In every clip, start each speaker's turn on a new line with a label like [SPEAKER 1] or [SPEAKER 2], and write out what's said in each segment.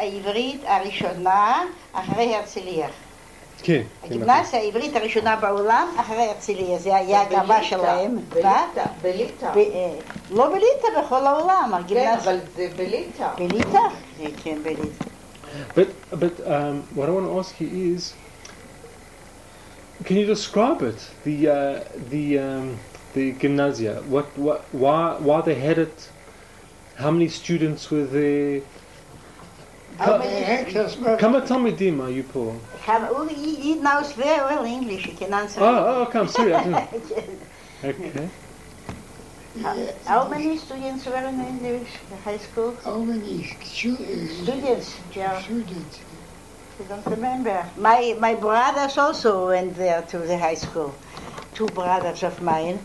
[SPEAKER 1] העברית הראשונה אחרי הרצליה.
[SPEAKER 2] כן.
[SPEAKER 1] הגימנסיה העברית הראשונה בעולם אחרי הרצליה, זה היה הגאווה שלהם.
[SPEAKER 3] בליטא.
[SPEAKER 1] לא בליטא, בכל העולם.
[SPEAKER 3] כן, אבל זה בליטא.
[SPEAKER 1] בליטא? כן, בליטא.
[SPEAKER 2] But what I want to ask you is, can you describe it? The gymnasia. Why they had it? How many students were there? Come and tell me, Dima, you Paul.
[SPEAKER 1] He knows very well English. He can answer.
[SPEAKER 2] Okay, I'm sorry. I didn't. Okay.
[SPEAKER 1] How many students were in the high school?
[SPEAKER 4] How many
[SPEAKER 1] Students, yeah.
[SPEAKER 4] Students.
[SPEAKER 1] I don't remember. My brothers also went there to the high school. Two brothers of mine.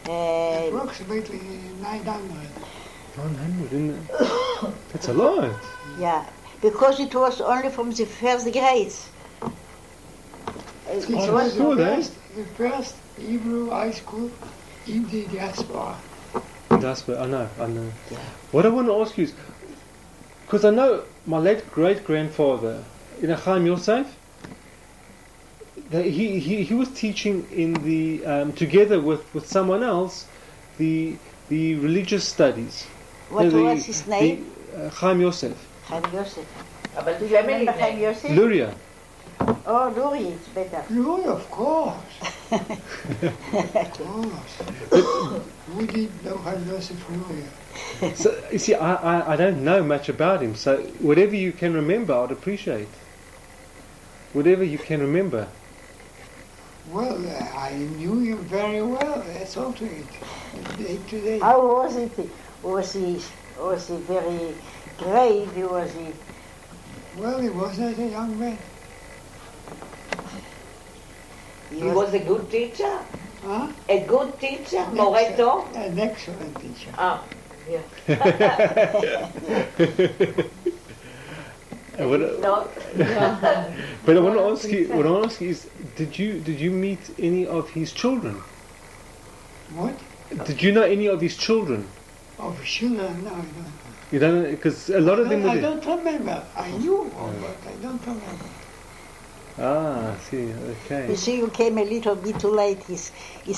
[SPEAKER 4] Approximately 900.
[SPEAKER 2] 900, isn't it? That's a lot.
[SPEAKER 1] Yeah, because it was only from the first grades.
[SPEAKER 4] It was the first Hebrew high school in the diaspora.
[SPEAKER 2] Diaspora, I know. Yeah. What I want to ask you is, because I know my late great-grandfather, Chaim Yosef, he was teaching in the together with someone else the religious studies.
[SPEAKER 1] What was his name?
[SPEAKER 2] Chaim Yosef.
[SPEAKER 1] Chaim Yosef.
[SPEAKER 3] אבל
[SPEAKER 1] Do you remember Chaim Yosef?
[SPEAKER 2] Luria.
[SPEAKER 1] Oh, Luria, it's better.
[SPEAKER 4] Luria, of course. Of course. We didn't know Chaim Yosef Luria.
[SPEAKER 2] So you see, I don't know much about him. So whatever you can remember, I'd appreciate. Whatever you can remember.
[SPEAKER 4] Well, I knew him very well. That's all to it. Day to day.
[SPEAKER 1] How was it? Was he very grave? Was he?
[SPEAKER 4] Well, he was as a young man.
[SPEAKER 3] He was a good teacher?
[SPEAKER 4] Huh?
[SPEAKER 3] A good teacher? מורה טוב?
[SPEAKER 4] An excellent teacher.
[SPEAKER 3] Yeah.
[SPEAKER 2] But I want to ask you. What I want to ask you is, did you meet any of his children?
[SPEAKER 4] What?
[SPEAKER 2] Did you know any of his children?
[SPEAKER 4] Of children? No, I don't.
[SPEAKER 2] You don't know, because a lot of them.
[SPEAKER 4] I don't remember. I knew, but I don't remember.
[SPEAKER 2] I see. Okay.
[SPEAKER 1] You see, you came a little bit too late. He's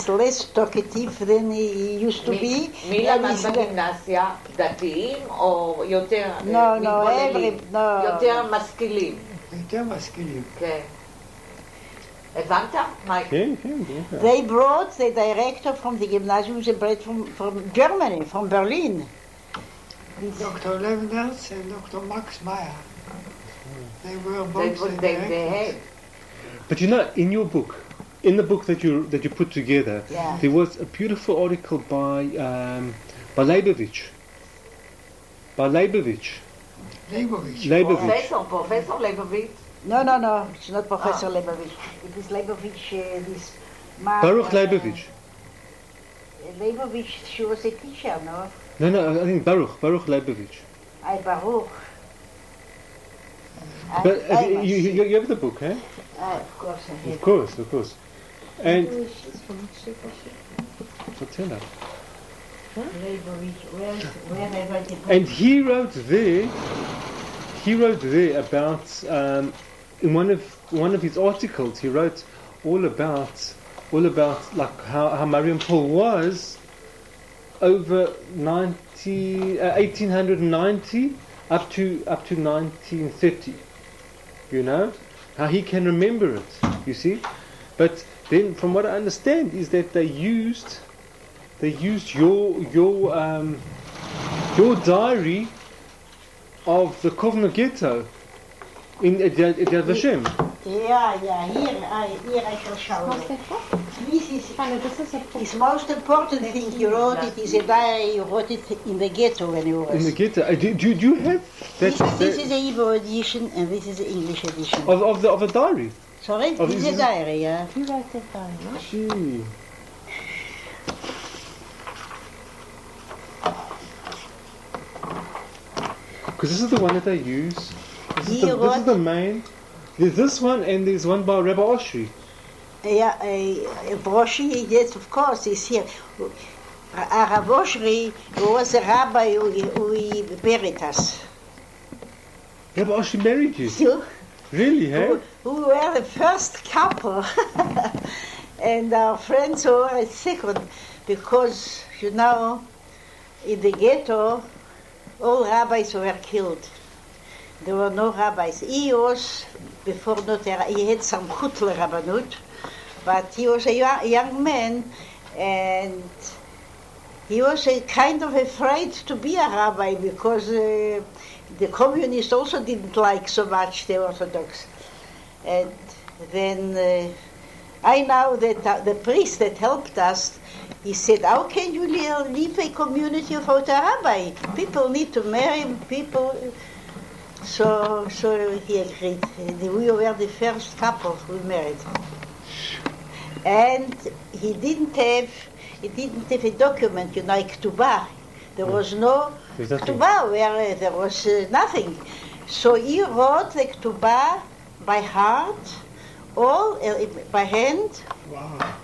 [SPEAKER 1] less talkative than he used to be.
[SPEAKER 3] מי למד בגימנסיה? דתיים או יותר
[SPEAKER 1] מתבוננים?
[SPEAKER 3] יותר משכילים.
[SPEAKER 4] יותר משכילים.
[SPEAKER 3] כן. הבנת?
[SPEAKER 2] כן.
[SPEAKER 1] They brought the director from the gymnasium, they brought from Germany, from Berlin.
[SPEAKER 4] Dr. Leveners and Dr. Max Meyer. They were both the directors.
[SPEAKER 2] But you know, in your book, in the book that you put together, there was a beautiful article by Leibovich.
[SPEAKER 4] Leibovich.
[SPEAKER 3] Professor Leibovich.
[SPEAKER 1] No, it's not Professor Leibovich. It is Leibovich, this man.
[SPEAKER 2] Baruch Leibovich.
[SPEAKER 1] Leibovich, she was a teacher, no?
[SPEAKER 2] No, I think Baruch Leibovich.
[SPEAKER 1] Baruch.
[SPEAKER 2] But you have the book, eh?
[SPEAKER 1] Of course I have.
[SPEAKER 2] Of course. And and he wrote there about in one of his articles, he wrote all about like how Mariam Paul was over 1890 up to 1930. You know how he can remember it. You see, but then from what I understand is that they used your diary of the Kovno ghetto in Yad Vashem.
[SPEAKER 1] Yeah, here I shall show you. This is his most important thing he wrote. It is a diary. He wrote it in the ghetto when he was.
[SPEAKER 2] In the ghetto. Do you have that?
[SPEAKER 1] This is the Hebrew edition and this is the English edition.
[SPEAKER 2] Of the diary?
[SPEAKER 1] Sorry? This is a diary, yeah.
[SPEAKER 5] Who wrote that diary?
[SPEAKER 2] Gee. Because this is the one that I use. This is the main. There's this one and there's one by Rabbi Oshri.
[SPEAKER 1] Yeah, Oshri, yes, of course, is here. Rav Oshri was a rabbi who buried us.
[SPEAKER 2] Yeah, but she married you.
[SPEAKER 1] You,
[SPEAKER 2] Really, hey?
[SPEAKER 1] who were the first couple. And our friends were a second, because, you know, in the ghetto, all rabbis were killed. There were no rabbis. He was, before not, he had some Chutler Rabbanut, but he was a young man, and he was kind of afraid to be a rabbi, because the communists also didn't like so much the Orthodox. And then I know that the priest that helped us, he said, how can you leave a community without a rabbi? People need to marry people. So he agreed. We were the first couple who married. And he didn't have a document, you know, like Ketubah. There was no Ketubah, where there was nothing. So he wrote the Ketubah by heart, all by hand.
[SPEAKER 2] Wow.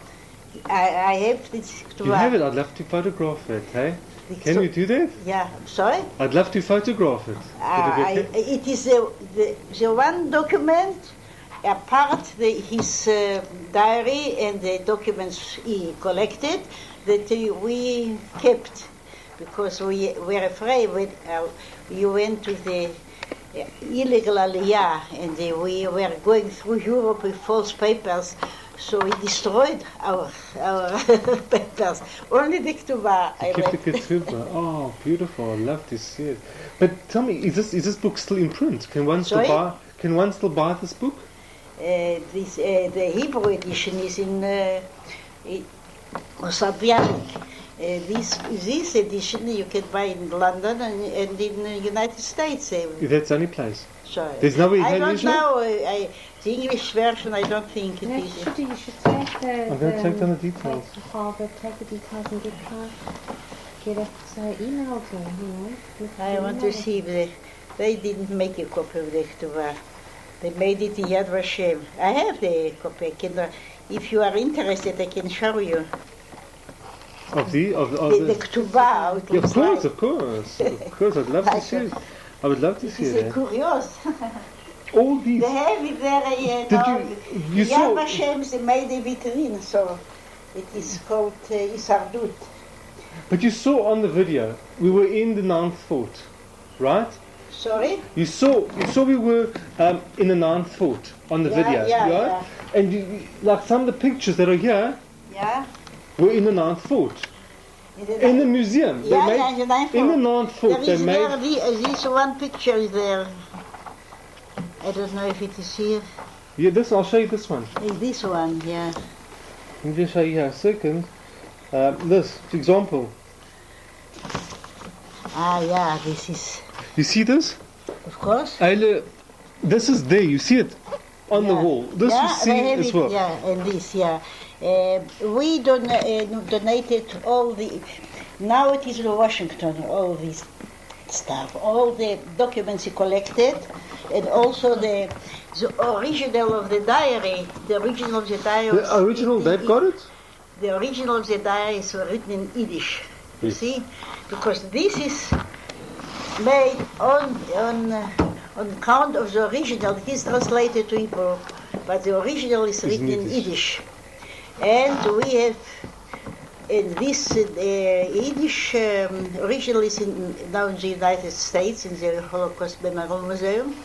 [SPEAKER 1] I have this Ketubah.
[SPEAKER 2] You have it? I'd love to photograph it, hey? Can you do that?
[SPEAKER 1] Yeah, sorry?
[SPEAKER 2] I'd love to photograph it.
[SPEAKER 1] It is the one document, apart his diary and the documents he collected, that we kept, because we were afraid when you went to the illegal aliyah, and we were going through Europe with false papers. So we destroyed our papers. Only the Ketubah I
[SPEAKER 2] keep
[SPEAKER 1] left.
[SPEAKER 2] the Ketubah. Oh, beautiful! I love to see it. But tell me, is this book still in print? Can one still buy this book?
[SPEAKER 1] The Hebrew edition is in Osabianic. This edition you can buy in London and in the United States.
[SPEAKER 2] That's the only place.
[SPEAKER 1] Sorry.
[SPEAKER 2] There's no way
[SPEAKER 1] I don't know. The English version, I don't think it is.
[SPEAKER 5] You should take
[SPEAKER 2] I'm going to take down the details.
[SPEAKER 5] Take the details and get it emailed to him, you know.
[SPEAKER 1] I want to see if they didn't make a copy of the Ketubah. They made it in Yad Vashem. I have the copy. If you are interested, I can show you.
[SPEAKER 2] Of
[SPEAKER 1] the Ketubah.
[SPEAKER 2] Of course. I'd love to see it. I would love to see it.
[SPEAKER 1] It's curious.
[SPEAKER 2] All these.
[SPEAKER 1] They have it there.
[SPEAKER 2] You saw?
[SPEAKER 1] Yad Vashem, they made a vitrine, so it is called Isardut.
[SPEAKER 2] But you saw on the video, we were in the 9th fort, right?
[SPEAKER 1] Sorry?
[SPEAKER 2] You saw we were in the 9th fort on the video,
[SPEAKER 1] yeah.
[SPEAKER 2] And like some of the pictures that are here, were in the 9th fort. In the museum.
[SPEAKER 1] In the 9th fort.
[SPEAKER 2] In the 9th fort, they made.
[SPEAKER 1] This one picture is there. I don't know if it is here.
[SPEAKER 2] Yeah, I'll show you this one.
[SPEAKER 1] This one, yeah.
[SPEAKER 2] Let me just show you here a second. This, for example.
[SPEAKER 1] This is.
[SPEAKER 2] You see this?
[SPEAKER 1] Of course.
[SPEAKER 2] This is there, you see it on the wall. This you see as well.
[SPEAKER 1] And this, we donated all the. Now it is in Washington, all this stuff, all the documents he collected, and also the original of the diary. The original of the diary.
[SPEAKER 2] The original, they've got it?
[SPEAKER 1] The original of the diary is written in Yiddish. You see? Because this is made on account of the original. It is translated to Hebrew, but the original is written in Yiddish. And we have, in this Yiddish original is now in the United States in the Holocaust Memorial Museum,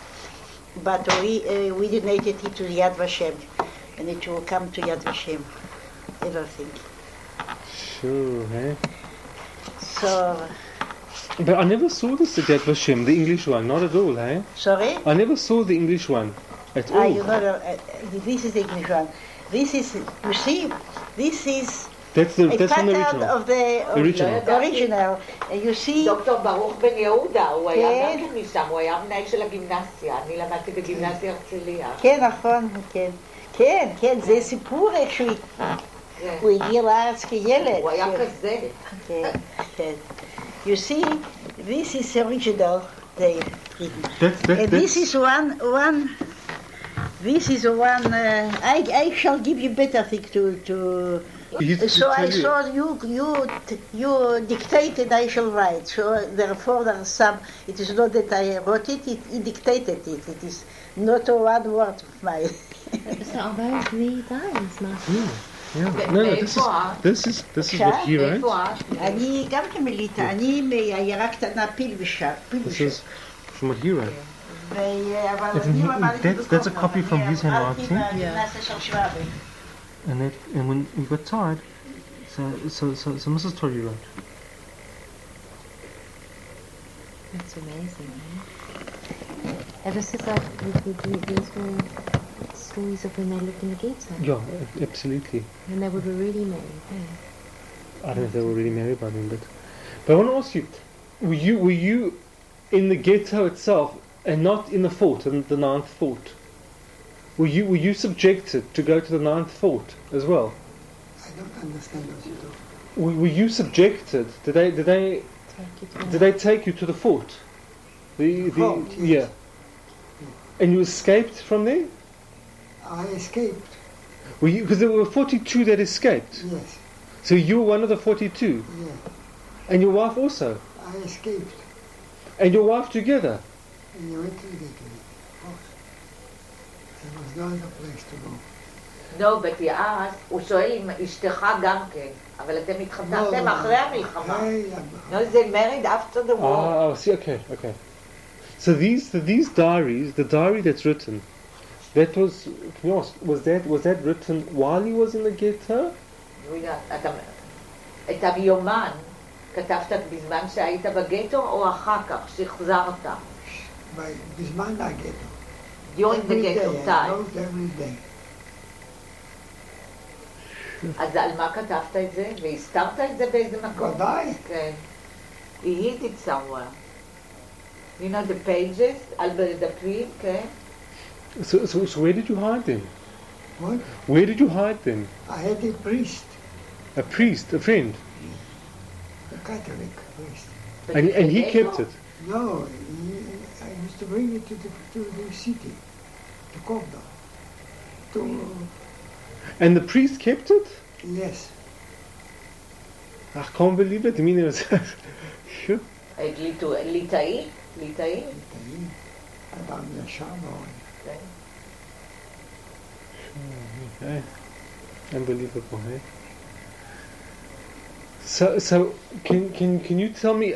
[SPEAKER 1] but we donated it to Yad Vashem, and it will come to Yad Vashem, everything.
[SPEAKER 2] Sure, hey?
[SPEAKER 1] So.
[SPEAKER 2] But I never saw this at Yad Vashem, the English one, not at all, hey?
[SPEAKER 1] Sorry?
[SPEAKER 2] I never saw the English one at all.
[SPEAKER 1] This is the English one. This is, you see, this is
[SPEAKER 2] that's
[SPEAKER 1] a
[SPEAKER 2] pattern
[SPEAKER 1] pattern of the original. You see...
[SPEAKER 3] דוקטור ברוך בן יהודה, הוא היה גם כן משם, הוא היה מנהל של הגימנסיה, אני למדתי בגימנסיה הרצליה.
[SPEAKER 1] כן, נכון, כן, זה סיפור איך הוא הגיע לארץ כילד.
[SPEAKER 3] הוא היה כזה.
[SPEAKER 1] כן. You see, this is original, and this is one. This is one. I shall give you better thing to
[SPEAKER 2] He used to
[SPEAKER 1] So I
[SPEAKER 2] tell you-
[SPEAKER 1] saw you dictated, I shall write. So therefore there are some, it is not that I wrote it, he dictated it. It is not a one word of mine.
[SPEAKER 5] So are those the diaries, Martin?
[SPEAKER 2] Yeah. No, this is what he wrote.
[SPEAKER 3] מאיפה את?
[SPEAKER 1] אני גם כן מליטה, אני מעיירה קטנה פילבשר.
[SPEAKER 2] This is from what he wrote.
[SPEAKER 1] אבל
[SPEAKER 2] That's-
[SPEAKER 1] אני למדתי
[SPEAKER 2] that's a
[SPEAKER 1] בקורנר,
[SPEAKER 2] copy from his
[SPEAKER 1] אני
[SPEAKER 2] handwriting.
[SPEAKER 1] עברתי בגימנסיה של שוואבי.
[SPEAKER 2] And when we got tired, so Mrs. Tory wrote.
[SPEAKER 5] That's amazing. Eh? Ever since these were stories of when they lived in the ghetto.
[SPEAKER 2] Yeah, absolutely.
[SPEAKER 5] When they were really married. Eh?
[SPEAKER 2] I don't know if they were really married by then, but I want to ask you, were you in the ghetto itself and not in the fort, in the 9th fort? Were you subjected to go to the 9th fort as well?
[SPEAKER 4] I don't understand what you do.
[SPEAKER 2] Were you subjected? Did they take you to the fort? The
[SPEAKER 4] Fort, yes.
[SPEAKER 2] yeah. And you escaped from there?
[SPEAKER 4] I escaped,
[SPEAKER 2] Were you, because there were 42 that escaped.
[SPEAKER 4] yes,
[SPEAKER 2] So you were one of the 42,
[SPEAKER 4] yeah.
[SPEAKER 2] and your wife also,
[SPEAKER 4] I escaped.
[SPEAKER 2] and your wife together.
[SPEAKER 4] And you went to the gate, of course. There was no other place to go.
[SPEAKER 3] לא, בתיאס, הוא שואל אם אשתך גם כן, אבל אתם התחתנתם אחרי המלחמה.
[SPEAKER 4] Hey,
[SPEAKER 3] No, they married after the war.
[SPEAKER 2] Ah, see, okay. So these diaries, the diary that's written, that was, can you ask, was that written while he was in the ghetto?
[SPEAKER 3] את היומן כתבת בזמן שהיית בגטו או אחר כך, שחזרת?
[SPEAKER 4] בזמן הגטו.
[SPEAKER 3] During the ghetto
[SPEAKER 4] I
[SPEAKER 3] time.
[SPEAKER 4] wrote every day.
[SPEAKER 3] אז על מה כתבת את זה? והסתרת את זה באיזה מקום?
[SPEAKER 4] ודאי.
[SPEAKER 3] כן. He hid it somewhere. You know the pages, על בדפים, כן?
[SPEAKER 2] So where did you hide them?
[SPEAKER 4] What?
[SPEAKER 2] Where did you hide them?
[SPEAKER 4] I had a priest,
[SPEAKER 2] A priest, a friend,
[SPEAKER 4] a Catholic priest.
[SPEAKER 2] and he kept it.
[SPEAKER 4] No, I used to bring it to the city, to Kovna.
[SPEAKER 2] And the priest kept it?
[SPEAKER 4] Yes.
[SPEAKER 2] I can't believe it. I mean, it was... Sure.
[SPEAKER 3] ליטאי? ליטאי?
[SPEAKER 4] אדם ישר מאוד.
[SPEAKER 3] כן.
[SPEAKER 2] Okay. Unbelievable, eh? So can you tell me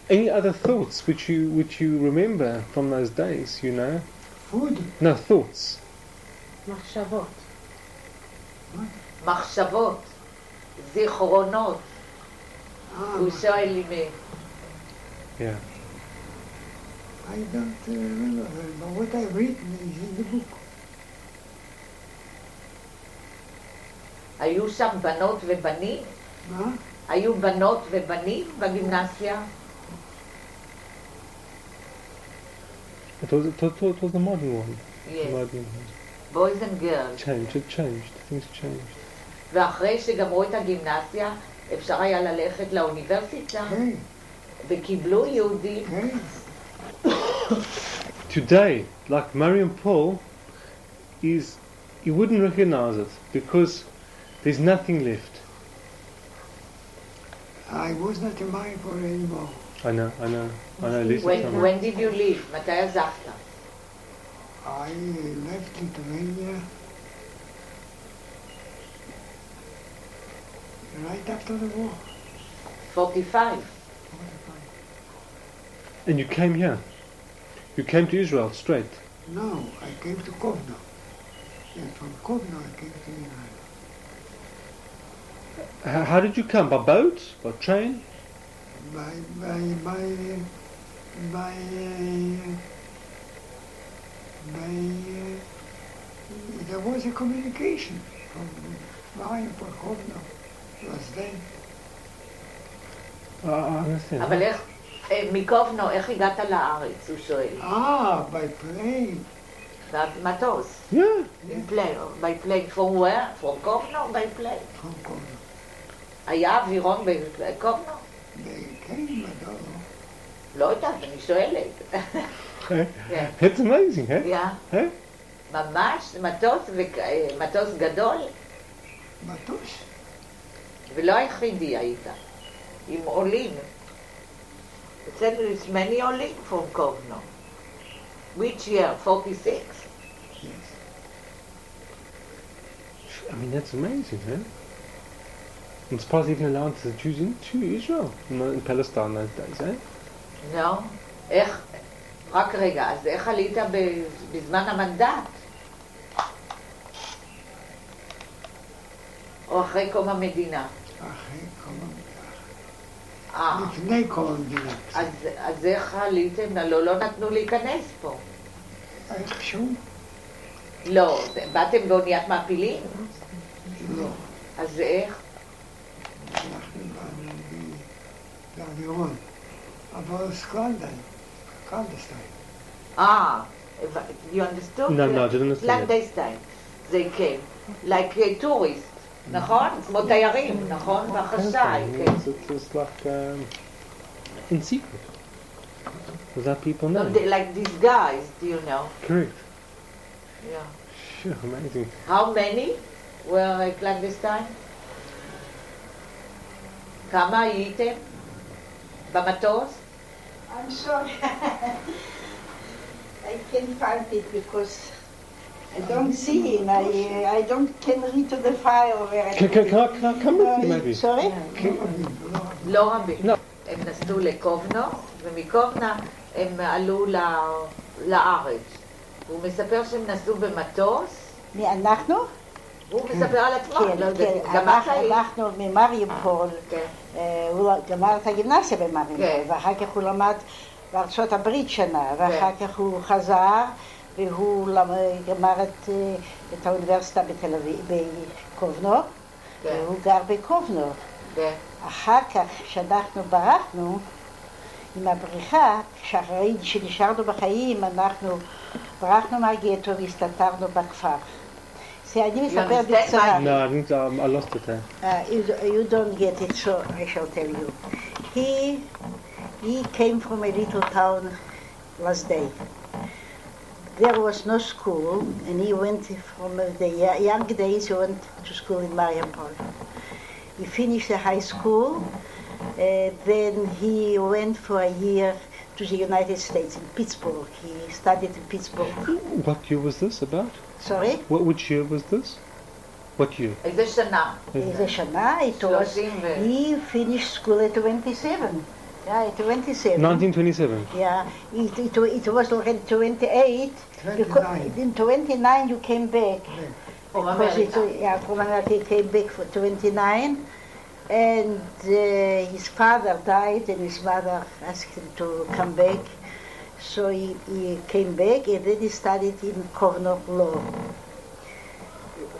[SPEAKER 2] any other thoughts which you remember from those days? You know?
[SPEAKER 4] Food?
[SPEAKER 2] No thoughts.
[SPEAKER 5] מחשבות.
[SPEAKER 3] מחשבות, זיכרונות, הוא שואל לי מי.
[SPEAKER 2] Yeah.
[SPEAKER 4] I don't remember, but what I've written is in the book.
[SPEAKER 3] היו שם בנות ובנים?
[SPEAKER 4] מה?
[SPEAKER 3] היו בנות ובנים בגימנסיה?
[SPEAKER 2] It was the modern one. The
[SPEAKER 3] Yes.
[SPEAKER 2] modern one.
[SPEAKER 3] Boys and girls.
[SPEAKER 2] It changed. Things changed.
[SPEAKER 3] ואחרי שגמרו את הגימנסיה, אפשר היה ללכת לאוניברסיטה?
[SPEAKER 4] כן,
[SPEAKER 3] וקיבלו יהודים?
[SPEAKER 4] כן.
[SPEAKER 2] Today, like Mariam Paul, you wouldn't recognize it because there's nothing left.
[SPEAKER 4] I was not in Maripol anymore.
[SPEAKER 2] I know. Listen,
[SPEAKER 3] When did you leave? מתי עזבת?
[SPEAKER 4] I left Lithuania right after the war.
[SPEAKER 3] 45.
[SPEAKER 2] And you came here. You came to Israel straight.
[SPEAKER 4] No, I came to Kovna. And from Kovna I came to Israel.
[SPEAKER 2] How did you come? By boat? By train?
[SPEAKER 4] There was a communication from Maripol, Kovna. It was then.
[SPEAKER 2] I understand.
[SPEAKER 3] אבל איך, מקובנו, איך הגעת לארץ? הוא שואל.
[SPEAKER 4] By plane.
[SPEAKER 3] במטוס.
[SPEAKER 2] Yeah.
[SPEAKER 3] By plane. From where? From Kovno? By plane.
[SPEAKER 4] From Kovna.
[SPEAKER 3] היה אווירון בקובנו?
[SPEAKER 4] They came, I don't know.
[SPEAKER 3] לא יודעת, אני שואלת. כן.
[SPEAKER 2] It's amazing, eh?
[SPEAKER 3] Yeah.
[SPEAKER 2] Eh?
[SPEAKER 3] ממש מטוס גדול?
[SPEAKER 4] Matosh?
[SPEAKER 3] ולא היחידי היית, עם עולים. אצלנו יש many עולים from Kovno. Which year? 46?
[SPEAKER 4] Yes.
[SPEAKER 2] I mean, that's amazing, huh? I'm surprised even allowed the Jews into Israel in Palestine those days, eh?
[SPEAKER 3] לא. איך? רק רגע, אז איך עלית בזמן המנדט? או אחרי קום המדינה?
[SPEAKER 4] אחרי קום
[SPEAKER 3] אה,
[SPEAKER 4] המדינה. לפני קום המדינה.
[SPEAKER 3] אז איך עליתם? לא נתנו להיכנס פה.
[SPEAKER 4] איכשהו?
[SPEAKER 3] לא, באתם באוניית מעפילים?
[SPEAKER 4] לא.
[SPEAKER 3] אז איך?
[SPEAKER 4] אנחנו באנו באווירון. אבל קלנדסטיין.
[SPEAKER 3] You understood?
[SPEAKER 2] No, I didn't understand.
[SPEAKER 3] Clandestine. They came. Like tourists, נכון? כמו תיירים, נכון? בחשאי, כן.
[SPEAKER 2] It was like in secret. Without people knowing.
[SPEAKER 3] Like these guys, do you know?
[SPEAKER 2] Correct.
[SPEAKER 3] Yeah.
[SPEAKER 2] Sure, amazing.
[SPEAKER 3] How many were clandestine? כמה הייתם? במטוס?
[SPEAKER 1] I'm sorry. I can't find it because I don't see it. I don't can read to the file where I
[SPEAKER 2] Can I come with you maybe?
[SPEAKER 1] Sorry?
[SPEAKER 3] לא רבים.
[SPEAKER 2] לא.
[SPEAKER 3] הם נסעו לקובנו, ומקובנה הם עלו לארץ. הוא מספר שהם נסעו במטוס,
[SPEAKER 1] מי אנחנו?
[SPEAKER 3] הוא מספר על עצמו.
[SPEAKER 1] כן,
[SPEAKER 3] לא יודעת,
[SPEAKER 1] כן.
[SPEAKER 3] גם את היית.
[SPEAKER 1] אנחנו ממריופול.
[SPEAKER 3] כן.
[SPEAKER 1] הוא גמר את הגימנסיה במריופול,
[SPEAKER 3] כן.
[SPEAKER 1] ואחר כך הוא למד בארצות הברית שנה, ואחר כך הוא חזר, והוא גמר את האוניברסיטה בתל אביב, בקובנו,
[SPEAKER 3] כן.
[SPEAKER 1] והוא גר בקובנו.
[SPEAKER 3] כן.
[SPEAKER 1] אחר כך, כשאנחנו ברחנו עם הבריחה, כשאחרי שנשארנו בחיים, אנחנו ברחנו מהגטו והסתתרנו בכפר. אני מספר בקצרה.
[SPEAKER 2] No, I lost it there.
[SPEAKER 1] You don't get it, so I shall tell you. He came from a little town last day. There was no school, and he went from the young days, he went to school in Mariupol. He finished the high school, then he went for a year to the United States in Pittsburgh. He studied in Pittsburgh.
[SPEAKER 2] What year was this about?
[SPEAKER 1] Sorry?
[SPEAKER 2] Which year was this? What year?
[SPEAKER 3] איזה שנה?
[SPEAKER 1] איזה שנה? It was, he finished school at 27. Yeah, at 27.
[SPEAKER 2] 1927.
[SPEAKER 1] Yeah, it was already 28.
[SPEAKER 4] 29.
[SPEAKER 1] In 29 you came back.
[SPEAKER 3] From
[SPEAKER 1] Because
[SPEAKER 3] America.
[SPEAKER 1] from America he came back for 29. And his father died and his mother asked him to come back. So he came back and then he studied in Kovno law.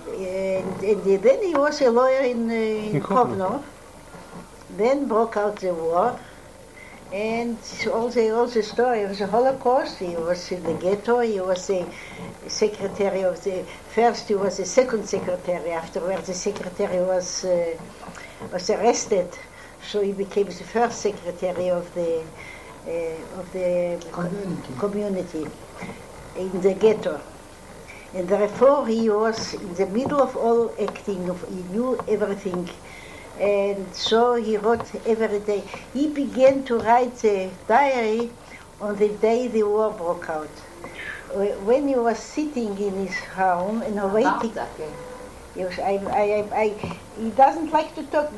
[SPEAKER 1] And then he was a lawyer in Kovno. Then broke out the war. And all the story of the Holocaust, he was in the ghetto, he was a secretary of the, first he was the second secretary, afterwards the secretary was arrested, so he became the first secretary of the community in the ghetto. And therefore he was in the middle of all acting, he knew everything. And so he wrote every day. He began to write a diary on the day the war broke out. When he was sitting in his home and waiting, he doesn't like to talk.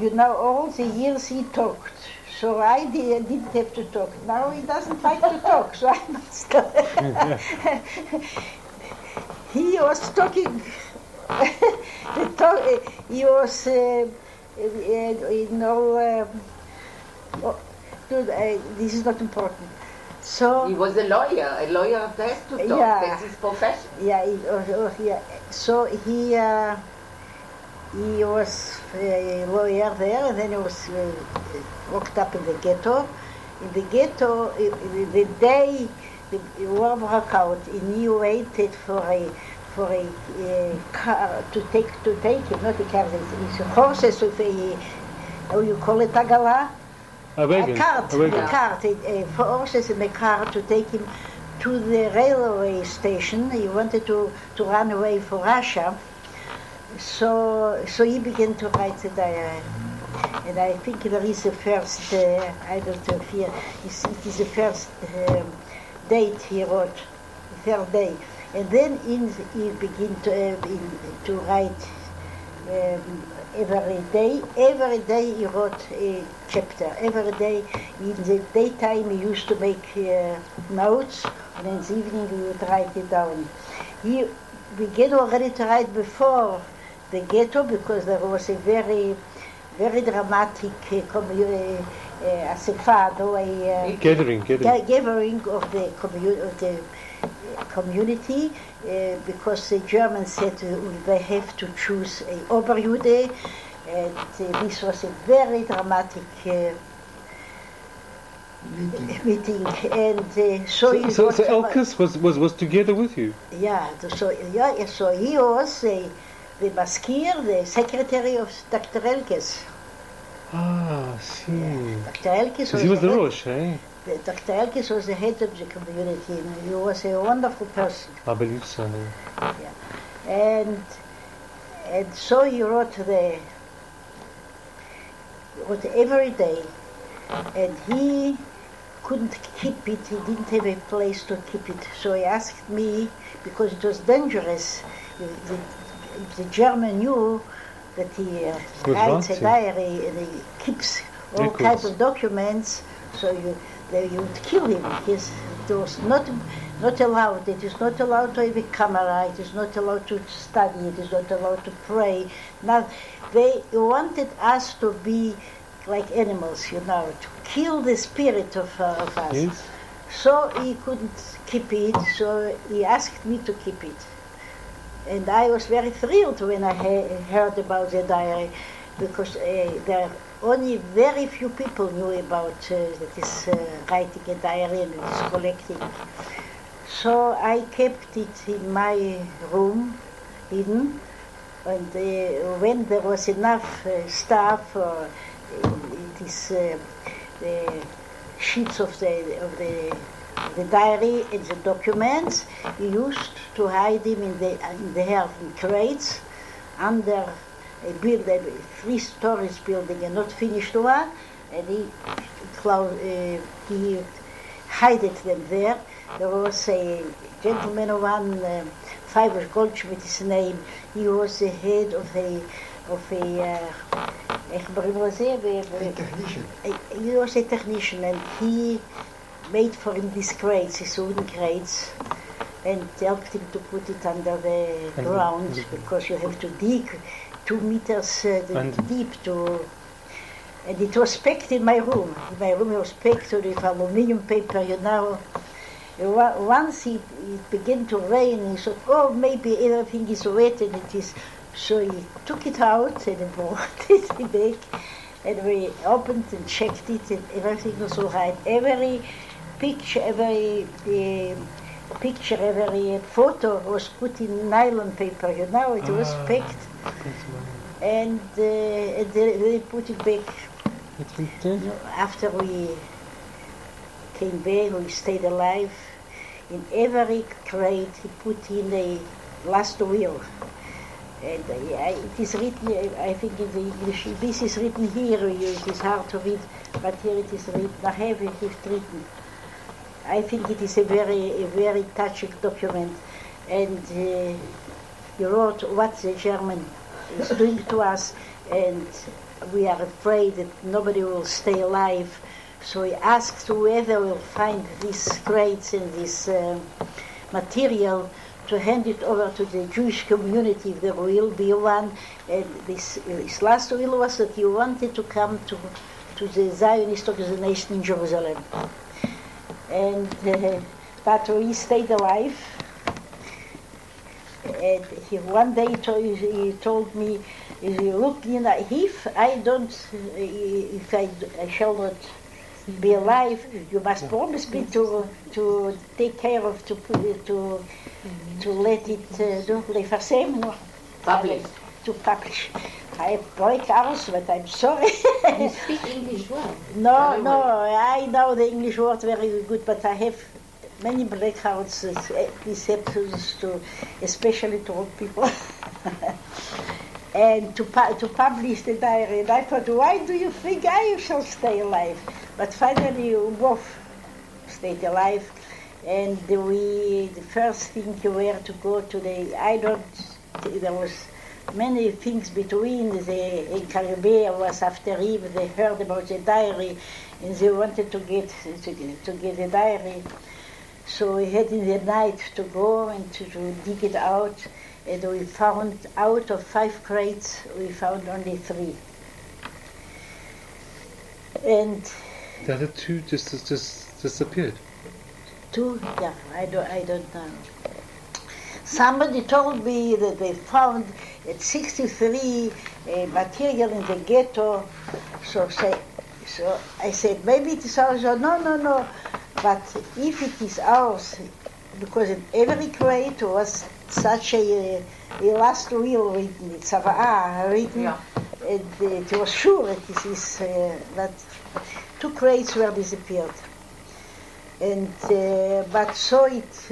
[SPEAKER 1] You know, all the years he talked. So I didn't have to talk. Now he doesn't like to talk, so I must. He was talking. He was. This is not important. So
[SPEAKER 3] He was a lawyer has to talk,
[SPEAKER 1] Yeah.
[SPEAKER 3] that's his profession.
[SPEAKER 1] yeah. So he was a lawyer there, and then he was locked up in the ghetto. In the ghetto, the day the war broke out, and he waited for a car to take him, not a car, it's horses with a, how you call it, agala?
[SPEAKER 2] A wagon.
[SPEAKER 1] A cart, horses in the car to take him to the railway station. He wanted to run away for Russia. So he began to write the diary. And I think there is the first, I don't know if here, it is the first date he wrote, the third day. And then he began to write every day. Every day he wrote a chapter. Every day, in the daytime he used to make notes, and in the evening he would write it down. He began already to write before the ghetto, because there was a very dramatic asifah, gathering of the community, because the Germans said they have to choose a Oberjude, and this was a very dramatic meeting. And so
[SPEAKER 2] Elkes was together with you?
[SPEAKER 1] Yeah, so he was the maskir, the secretary of Dr. Elkes.
[SPEAKER 2] Ah, see.
[SPEAKER 1] Dr. Elkes was
[SPEAKER 2] he was the Rosh, eh?
[SPEAKER 1] Dr. Elkes was the head of the community, and he was a wonderful person.
[SPEAKER 2] I believe so.
[SPEAKER 1] Yeah. And so he wrote every day, and he couldn't keep it. He didn't have a place to keep it. So he asked me, because it was dangerous. The German knew that he writes a diary and he keeps all kinds of documents, so you would kill him. It was not allowed. It is not allowed to have a camera. It is not allowed to study. It is not allowed to pray. Now, they wanted us to be like animals, to kill the spirit of us.
[SPEAKER 2] Yes.
[SPEAKER 1] So he couldn't keep it, so he asked me to keep it. And I was very thrilled when I heard about the diary, because there only very few people knew about this writing a diary and this collecting. So I kept it in my room, hidden, and when there was enough stuff, the sheets of the diary and the documents, he used to hide them in the earth in crates under a 3 building, a not finished one, and he hid them there. There was a gentleman of one, Fiber Goldschmidt, his name. He was the head of a
[SPEAKER 4] technician.
[SPEAKER 1] He was a technician, and he made for him these crates, these wooden crates, and helped him to put it under the ground, because you have to dig 2 meters deep and it was packed in my room. In my room it was packed with aluminum paper, Once it began to rain, he thought, oh, maybe everything is wet, and it is. So he took it out and brought it back, and we opened and checked it, and everything was all right. Every picture, every photo was put in nylon paper, it was packed, and they put it back. After we came back, we stayed alive. In every crate, he put in a last will. And it is written, I think in the English, this is written here, it is hard to read, but here it is written, I have it written. I think it is a very touching document, and he wrote what the German is doing to us, and we are afraid that nobody will stay alive. So he asked whoever will find these crates and this material to hand it over to the Jewish community if there will be one. And his last will was that he wanted to come to the Zionist organization in Jerusalem. And but he stayed alive. And one day he told me, look, Nina, if I shall not be alive, you must promise me to take care of, to let it
[SPEAKER 3] Publish.
[SPEAKER 1] To publish. I break aus, but I'm sorry.
[SPEAKER 5] You speak English well.
[SPEAKER 1] No, I know the English word very good, but I have many blackouts. This happens to, especially to old people. and to publish the diary. And I thought, why do you think I shall stay alive? But finally, we both stayed alive. And the first thing we were to go to there was many things between. In Caribbean was after him, they heard about the diary, and they wanted to get the diary. So we had in the night to go and to dig it out, and we found, out of 5 crates, we found only 3. And
[SPEAKER 2] The other 2 just disappeared.
[SPEAKER 1] 2, yeah, I don't know. Somebody told me that they found at 63 material in the ghetto. So I said, maybe it is ours. No. But if it is ours, because in every crate was such a last will written, it's written,
[SPEAKER 3] Yeah.
[SPEAKER 1] and it was sure it is that 2 crates were disappeared. And but so it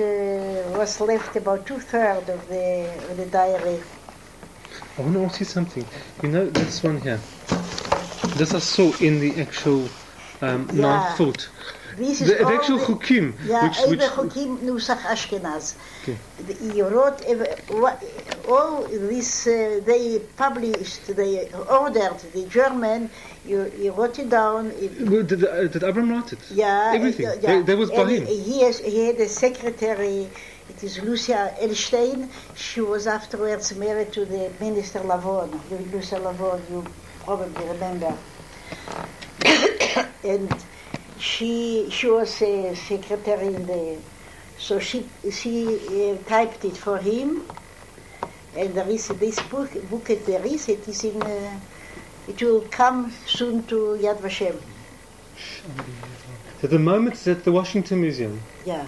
[SPEAKER 1] was left about 2/3 of the diary.
[SPEAKER 2] I want to ask you something. You know this one here? This I saw in the actual ninth thought.
[SPEAKER 1] This is
[SPEAKER 2] The
[SPEAKER 1] all
[SPEAKER 2] actual Chukim.
[SPEAKER 1] Yeah,
[SPEAKER 2] which
[SPEAKER 1] Chukim Nusach Ashkenaz.
[SPEAKER 2] Okay.
[SPEAKER 1] He wrote all this. They published. They ordered the German. He wrote it down.
[SPEAKER 2] Did Abraham write it?
[SPEAKER 1] Yeah,
[SPEAKER 2] Everything.
[SPEAKER 1] Yeah.
[SPEAKER 2] That was by
[SPEAKER 1] And
[SPEAKER 2] him.
[SPEAKER 1] He had a secretary. It is Lucia Elstein. She was afterwards married to the minister Lavon. Lucia Lavon, you probably remember. And she was a secretary in the. So she typed it for him. And there is this book there is. It is in. It will come soon to Yad Vashem.
[SPEAKER 2] At the moment it's at the Washington Museum.
[SPEAKER 1] Yeah.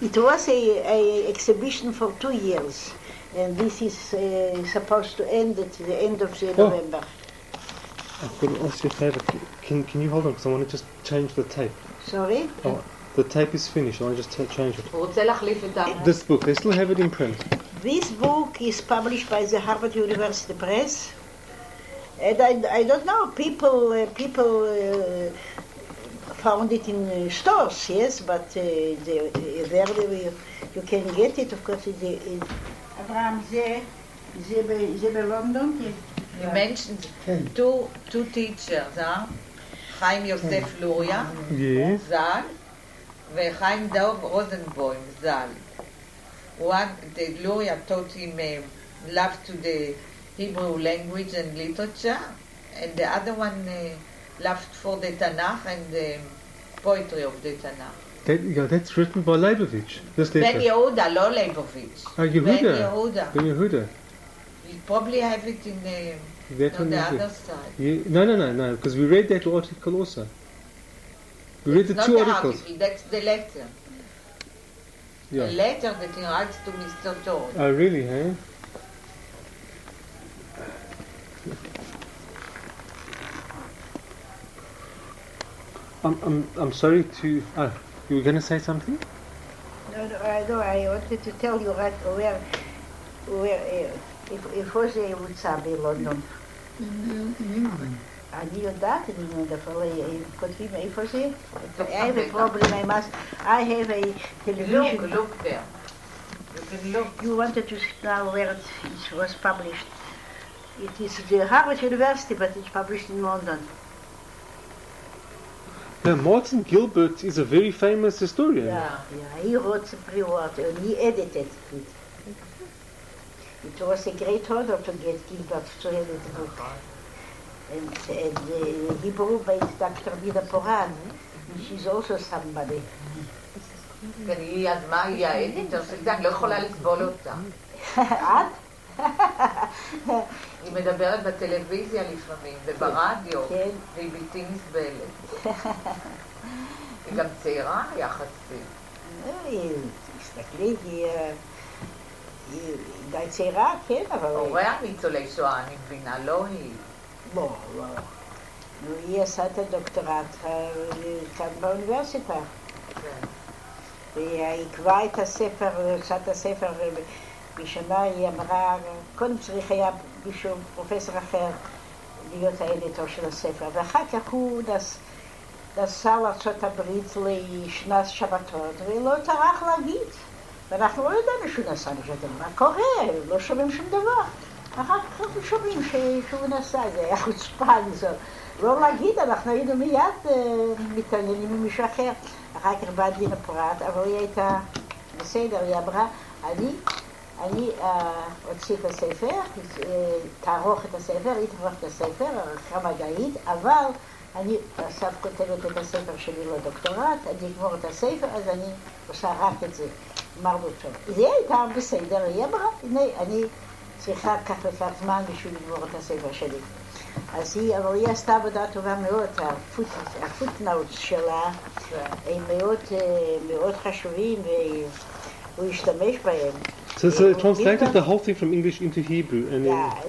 [SPEAKER 1] It was a exhibition for 2 years, and this is supposed to end at the end of November.
[SPEAKER 2] I've got to ask you a favor. Can you hold on, because I want to just change the tape.
[SPEAKER 1] Sorry?
[SPEAKER 2] Oh, the tape is finished. I want to just change it.
[SPEAKER 3] הוא רוצה להחליף את ה...
[SPEAKER 2] This book, they still have it in print.
[SPEAKER 1] This book is published by the Harvard University Press, and I don't know. People found it in stores, yes, but there you can get it. Of course, Avraham, זה בלונדון.
[SPEAKER 3] You mentioned two teachers, חיים יוסף לוריה,
[SPEAKER 2] Yes.
[SPEAKER 3] ז"ל, וחיים דוב רוזנבוים, ז"ל. The Luria taught him love to the Hebrew language and literature, and the other one loved for the Tanakh and the poetry of the Tanakh.
[SPEAKER 2] That's written by Leibovich. This letter.
[SPEAKER 3] Ben Yehuda, לא Leibovich.
[SPEAKER 2] Yehuda.
[SPEAKER 3] Ben Yehuda.
[SPEAKER 2] Ben Yehuda.
[SPEAKER 3] You probably have it in
[SPEAKER 2] That
[SPEAKER 3] on
[SPEAKER 2] one
[SPEAKER 3] the
[SPEAKER 2] is
[SPEAKER 3] other
[SPEAKER 2] it.
[SPEAKER 3] side.
[SPEAKER 2] Yeah. No, because we read that article also. We read the
[SPEAKER 3] Not
[SPEAKER 2] 2
[SPEAKER 3] the
[SPEAKER 2] articles.
[SPEAKER 3] article, that's the letter.
[SPEAKER 2] Yeah.
[SPEAKER 3] The letter that he writes to Mr. Tory.
[SPEAKER 2] Oh, really, huh? I'm sorry to. You were going to say something?
[SPEAKER 1] No, I wanted to tell you right where if Jose would be London.
[SPEAKER 4] In England.
[SPEAKER 1] אני יודעת, אני כותבים איפה זה. I have a problem, I have a television.
[SPEAKER 3] Look there. You can look.
[SPEAKER 1] You wanted to know where it was published. It is the Harvard University, but it's published in London.
[SPEAKER 2] Now, Martin Gilbert is a very famous historian.
[SPEAKER 1] Yeah, he wrote the pre-word and he edited it. It was a great honor to get Gilbert to edit the book. And Hebrew by Dr. Vida Poran. She's also somebody.
[SPEAKER 3] אז מה היא האדיטור של זה? אני לא יכולה לסבול אותה.
[SPEAKER 1] את?
[SPEAKER 3] היא מדברת בטלוויזיה לפעמים, וברדיו,
[SPEAKER 1] כן.
[SPEAKER 3] והיא בלתי נסבלת. היא גם צעירה יחסית.
[SPEAKER 1] תסתכלי, היא די צעירה, כן, אבל...
[SPEAKER 3] הוריה ניצולי שואה, אני מבינה, לא היא.
[SPEAKER 1] לא. היא עשה את הדוקטורט כאן באוניברסיטה.
[SPEAKER 3] כן.
[SPEAKER 1] והיא עקבה את הספר, עושה את הספר בשנה היא אמרה, קודם צריך היה מישהו, פרופסור אחר, להיות האדיטור של הספר, ואחר כך הוא נסע לארצות הברית לשנת שבתות, ולא טרח להגיד. ואנחנו לא ידענו שהוא נסע לשם, מה קורה? לא שומעים שום דבר. אחר כך אנחנו שומעים שהוא נסע, זה היה חוצפה לזאת. לא להגיד, אנחנו היינו מיד מתעניינים עם מישהו אחר. אחר כך בא דין הפרט, אבל היא הייתה בסדר, היא אמרה, אני אוציא את הספר, תערוך את הספר, היא תערוך את הספר, ערכה מדעית, אבל אני עכשיו כותבת את הספר שלי לדוקטורט, אני אגמור את הספר, אז אני עושה רק את זה. אמרנו טוב. היא הייתה בסדר, היא אמרה, הנה, אני צריכה כך וכך זמן בשביל לגמור את הספר שלי. אז אבל היא עשתה עבודה טובה מאוד, הפוטנוטס שלה הם מאוד חשובים והוא השתמש בהם.
[SPEAKER 2] So it translated the whole thing from English into Hebrew. And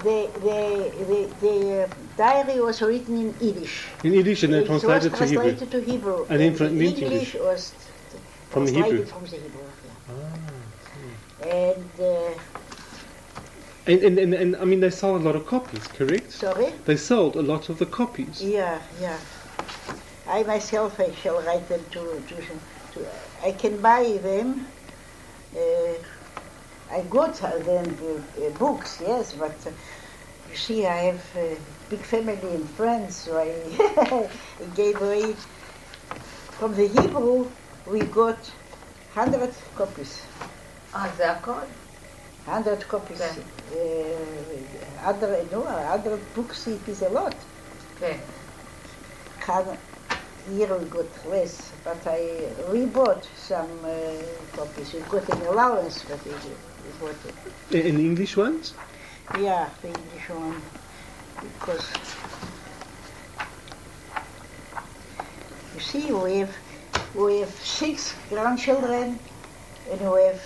[SPEAKER 1] the diary was written in Yiddish.
[SPEAKER 2] In Yiddish and then translated to Hebrew.
[SPEAKER 1] To Hebrew.
[SPEAKER 2] And then from
[SPEAKER 1] English was
[SPEAKER 2] from the Hebrew.
[SPEAKER 1] From the Hebrew.
[SPEAKER 2] Yeah. And I mean they sold a lot of copies, correct?
[SPEAKER 1] Sorry?
[SPEAKER 2] They sold a lot of the copies.
[SPEAKER 1] Yeah. I myself I shall write them to I can buy them. I got them books, yes, but you see, I have a big family and friends, so I gave away. From the Hebrew, we got 100 copies.
[SPEAKER 3] זה הכל?
[SPEAKER 1] 100 copies. 100 books is a lot.
[SPEAKER 3] כן.
[SPEAKER 1] Here we got less, but I rebought some copies. We got an allowance, but we bought it.
[SPEAKER 2] In English ones?
[SPEAKER 1] Yeah, the English one, because you see, we have 6 grandchildren, and we have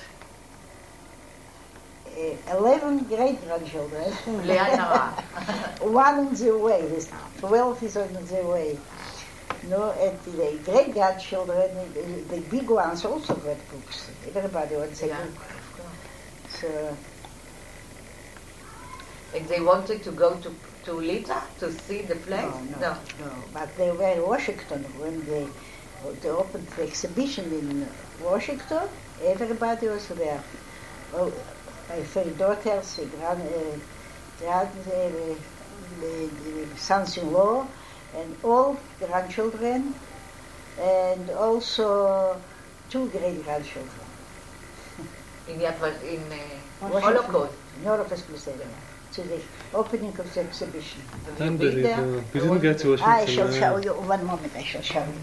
[SPEAKER 1] 11 great-grandchildren. One on the way. 12 is on the way. No, and the great-grandchildren, the big ones also read books. Everybody wants a book. So,
[SPEAKER 3] and they wanted to go to Lita to see the place?
[SPEAKER 1] No. But they were in Washington when they opened the exhibition in Washington. Everybody was there. Oh, my 3 daughters, sons-in-law, and all grandchildren, and also 2 great-grandchildren.
[SPEAKER 3] In Holocaust?
[SPEAKER 1] Holocaust Museum, to the opening of the exhibition.
[SPEAKER 2] Unbelievable. We didn't go to Washington.
[SPEAKER 1] I shall show you, one moment, I shall show you.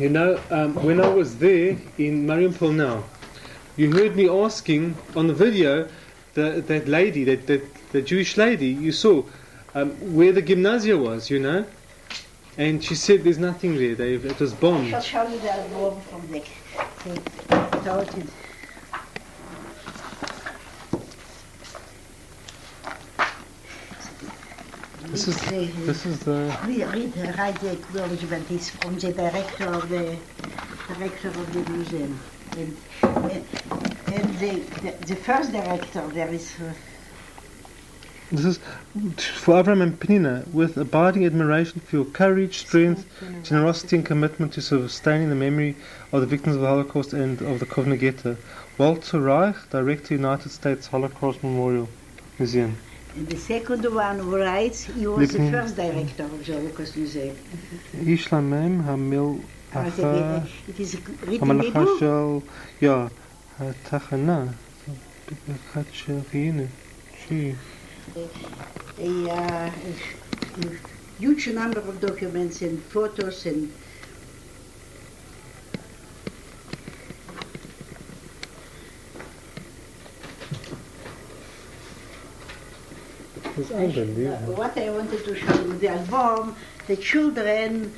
[SPEAKER 2] You know, when I was there in Mariupol now, you heard me asking on the video that lady, the Jewish lady you saw, where the gymnasia was, you know, and she said there's nothing there. It was bombed.
[SPEAKER 1] I shall show you the album from the thing.
[SPEAKER 2] This is the.
[SPEAKER 1] Write the acknowledgement. It's from the director of the museum, and the first director there is.
[SPEAKER 2] This is for Avraham and Penina, with abiding admiration for your courage, strength, generosity and commitment to sustaining the memory of the victims of the Holocaust and of the Kovna Ghetto. Walter Reich, Director, United States Holocaust Memorial Museum.
[SPEAKER 1] And the second one who writes, he was the first director of the Holocaust Museum.
[SPEAKER 2] Ishlamem Hamil
[SPEAKER 1] It is written in Hebrew?
[SPEAKER 2] Yeah, Tachana.
[SPEAKER 1] A huge number of documents and photos and what I wanted to show you, the album, the children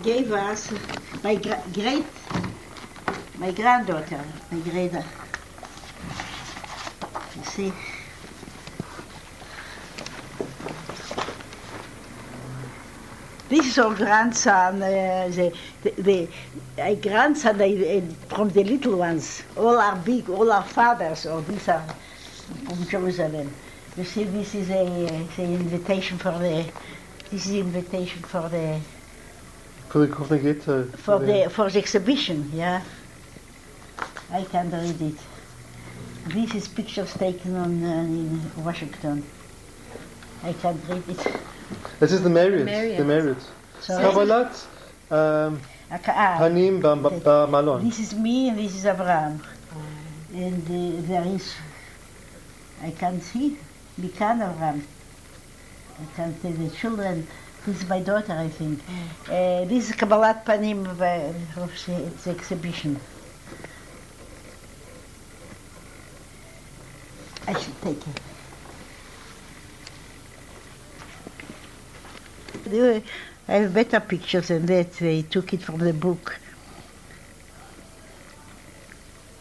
[SPEAKER 1] gave us, my granddaughter, you see. This is our grandson, the grandson from the little ones. All are big, all are fathers, or these are from Jerusalem. You see, this is the invitation for the. This is the invitation for the.
[SPEAKER 2] For the ghetto.
[SPEAKER 1] For the exhibition, yeah. I can read it. This is pictures taken in Washington. I can't read it.
[SPEAKER 2] This is the Marriott. The Marriott. Kabbalat. Panim Malon.
[SPEAKER 1] This is me and this is Avraham. And there is. I can see. Mikan Avraham. I can see the children. This is my daughter, I think. This is Kabbalat Panim of the exhibition. I should take it. I have better pictures than that. They took it from the book.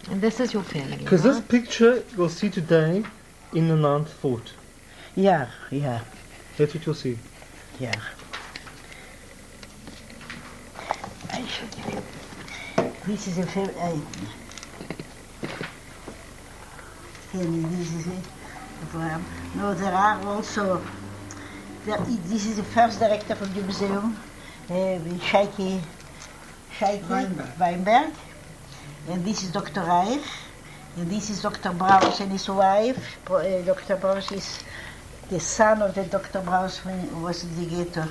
[SPEAKER 5] And this is your family.
[SPEAKER 2] Because this picture you'll see today in the 9th fort.
[SPEAKER 1] Yeah.
[SPEAKER 2] That's what you'll see.
[SPEAKER 1] Yeah. I should give you. This is a family. This is it. No, there are also. This is the first director of the museum, Shaiki Weinberg. And this is Dr. Reich. And this is Dr. Braus and his wife. Dr. Braus is the son of the Dr. Braus when he was in the ghetto.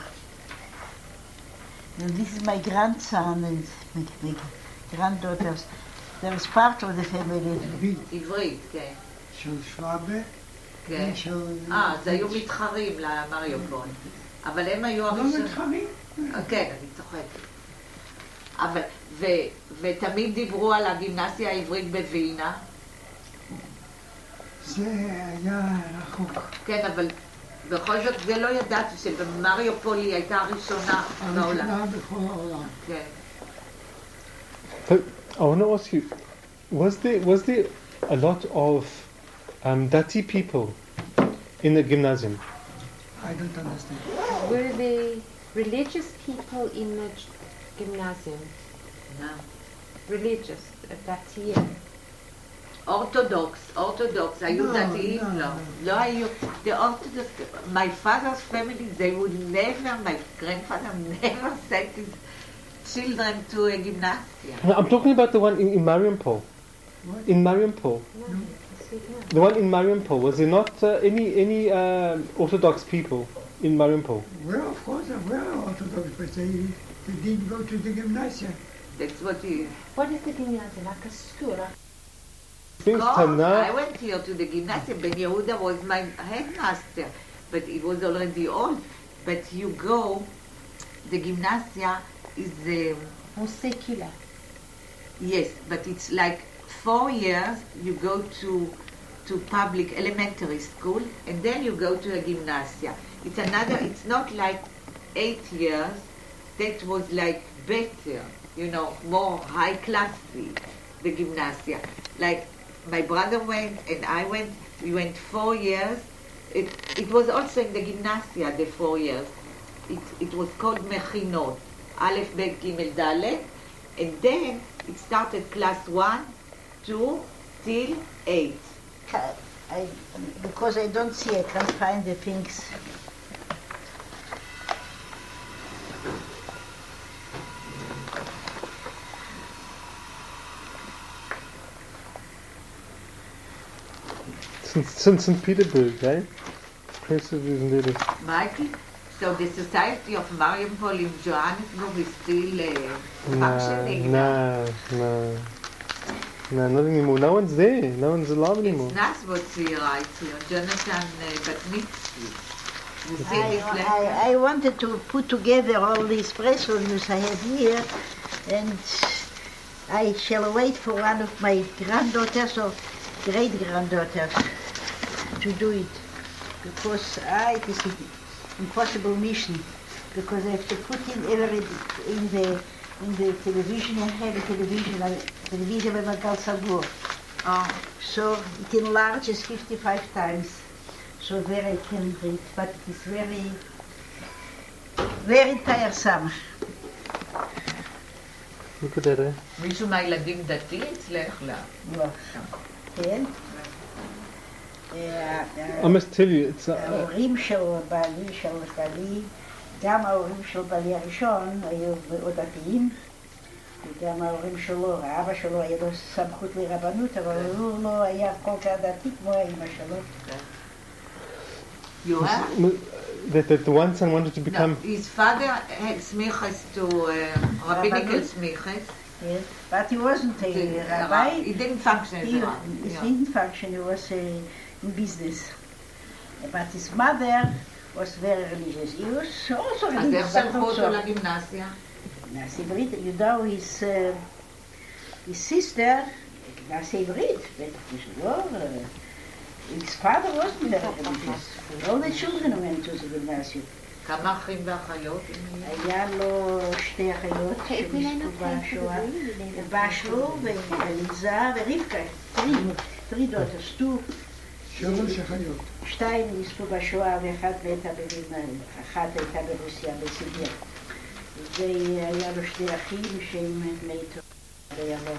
[SPEAKER 1] And this is my grandson and my granddaughters. There is part of the family.
[SPEAKER 3] עברית, כן.
[SPEAKER 4] של שוואבה.
[SPEAKER 3] כן. זה היו מתחרים למריופון. אבל הם היו
[SPEAKER 4] לא
[SPEAKER 3] הראשונים.
[SPEAKER 4] מתחרים?
[SPEAKER 3] כן, אני צוחקת. אבל, ותמיד דיברו על הגימנסיה העברית בווילנה.
[SPEAKER 4] זה היה רחוק.
[SPEAKER 3] כן, אבל בכל זאת זה לא ידעתי שבמריופול היא הייתה הראשונה בעולם.
[SPEAKER 4] הראשונה בכל העולם.
[SPEAKER 3] כן.
[SPEAKER 2] But I want to ask you, was there a lot of Dati people in the gymnasium?
[SPEAKER 4] I don't understand.
[SPEAKER 5] Were the religious people in the gymnasium?
[SPEAKER 3] No.
[SPEAKER 5] Religious, דתיים.
[SPEAKER 3] אורתודוקס, היו דתיים? לא. לא היו. The Orthodox, my father's family, they would never, my grandfather never sent his children to a gymnasia.
[SPEAKER 2] No, I'm talking about the one in Mariupol.
[SPEAKER 4] What?
[SPEAKER 2] In Mariupol.
[SPEAKER 5] No.
[SPEAKER 2] The one in Mariupol, was there not any Orthodox people in Mariupol?
[SPEAKER 4] Well, of course, there were Orthodox, but they didn't go to the gymnasium.
[SPEAKER 3] That's what he...
[SPEAKER 5] What is the gymnasium? Like a school?
[SPEAKER 3] I went here to the gymnasium. Ben Yehuda was my headmaster, but it was already old. But you go, the gymnasia is
[SPEAKER 5] secular.
[SPEAKER 3] Yes, but it's like 4 years you go to public elementary school, and then you go to a gymnasia. It's not like 8 years. That was like better, more high classy, the gymnasia. Like my brother went and I went, we went 4 years. It was also in the gymnasia, the 4 years. It was called Mechinot, Aleph, Bet, Gimel, Dalet, and then it started class 1, 2, till 8.
[SPEAKER 1] Because I don't see, I can't find the things.
[SPEAKER 2] St. Petersburg, eh? Impressive, isn't it?
[SPEAKER 3] Mighty. So the Society of Mariupol in Johannesburg is still functioning?
[SPEAKER 2] No, not anymore. No one's there. No one's alive anymore.
[SPEAKER 3] It's Nasbotzi right here, Jonathan Batnitsky. You see this letter?
[SPEAKER 1] I wanted to put together all these press reviews I have here, and I shall wait for one of my granddaughters or great-granddaughters to do it, because it is an impossible mission, because I have to put in the television. I have a television with a Galsagur. So it enlarges 55 times, so there I can read, but it is very very tiresome.
[SPEAKER 2] Look at that, eh?
[SPEAKER 3] מישהו מהילדים דתי אצלך? לא.
[SPEAKER 1] לא. כן?
[SPEAKER 2] I must tell you, it's
[SPEAKER 1] ההורים של בעלי, גם ההורים של בעלי הראשון היו מאוד דתיים, וגם ההורים שלו, האבא שלו היה לו סמכות לרבנות, אבל הוא לא היה כל כך דתי כמו האמא שלו.
[SPEAKER 3] You have?
[SPEAKER 2] that the one son wanted to
[SPEAKER 3] No,
[SPEAKER 2] become.
[SPEAKER 3] his father had smiches to rabbinical smiches.
[SPEAKER 1] Yes, but he wasn't a rabbi.
[SPEAKER 3] He didn't function as a rabbi.
[SPEAKER 1] He
[SPEAKER 3] Yeah.
[SPEAKER 1] didn't function, he was in business. But his mother was very religious. He was also
[SPEAKER 3] אז איך
[SPEAKER 1] religious.
[SPEAKER 3] שלחו אותו לגימנסיה?
[SPEAKER 1] נעשה עברית, you know, his sister, נעשה עברית, בטח לא, his father wasn't very religious. All the children went to the gymnasium.
[SPEAKER 3] כמה אחים ואחיות?
[SPEAKER 1] היה לו שתי אחיות שנספו בשואה, בשלו ואליזה ורבקה, three daughters,
[SPEAKER 4] שלוש אחיות.
[SPEAKER 1] שתיים נספו בשואה ואחת הייתה ברוסיה, בסיביר. והיה לו שני אחים שהם בני תורה, היה לו